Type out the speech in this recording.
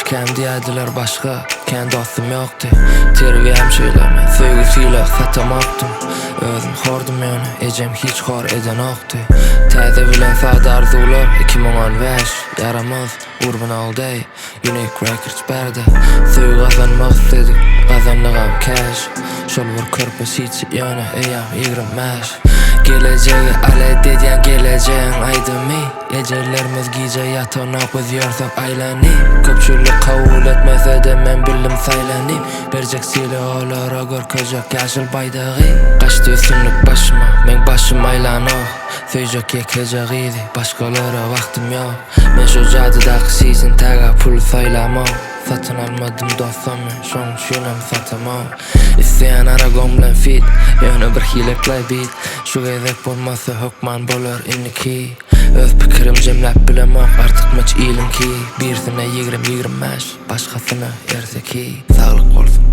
kendi yadiler başka, kendi dostum yoktu. Terbiyem söyleme, söygüsüyle satamaptım. Özüm hordum yani, ecem hiç hor eden oktu. Täze bilen sada arzular 2015 yaramaz urban all day. Unique Records berdi. Söy kazanmak istedik, kazanlığam cash. Şol bir körpes hiç yani eyyam 25. Geleceği ale dediyen geleceğin aydınmi. Ecellerimiz gece yatanak biz yorsak aylanayım. Köpçülük kabul etmese de men bildim saylanayım. Bercek silahlara görkecek yaşıl baydağı. Kaçtı üstünlük başıma, men başım aylanok. Söýjek yekecek idi, başkalara vaktim yok. Men şu cadıdaki sizin taga pul saylamam. Satın almadım dostamı, şoň şunam satamam. İsteyen aragom bilen fit, ýöne bir hileklay bit. Şu gezek bolmasa hökman bolar inniki. Öz pikirim jemläp bilemok, artyk meç ilim ki. Birsine 20-25, başgasyna erseki. Saglyk bolsun.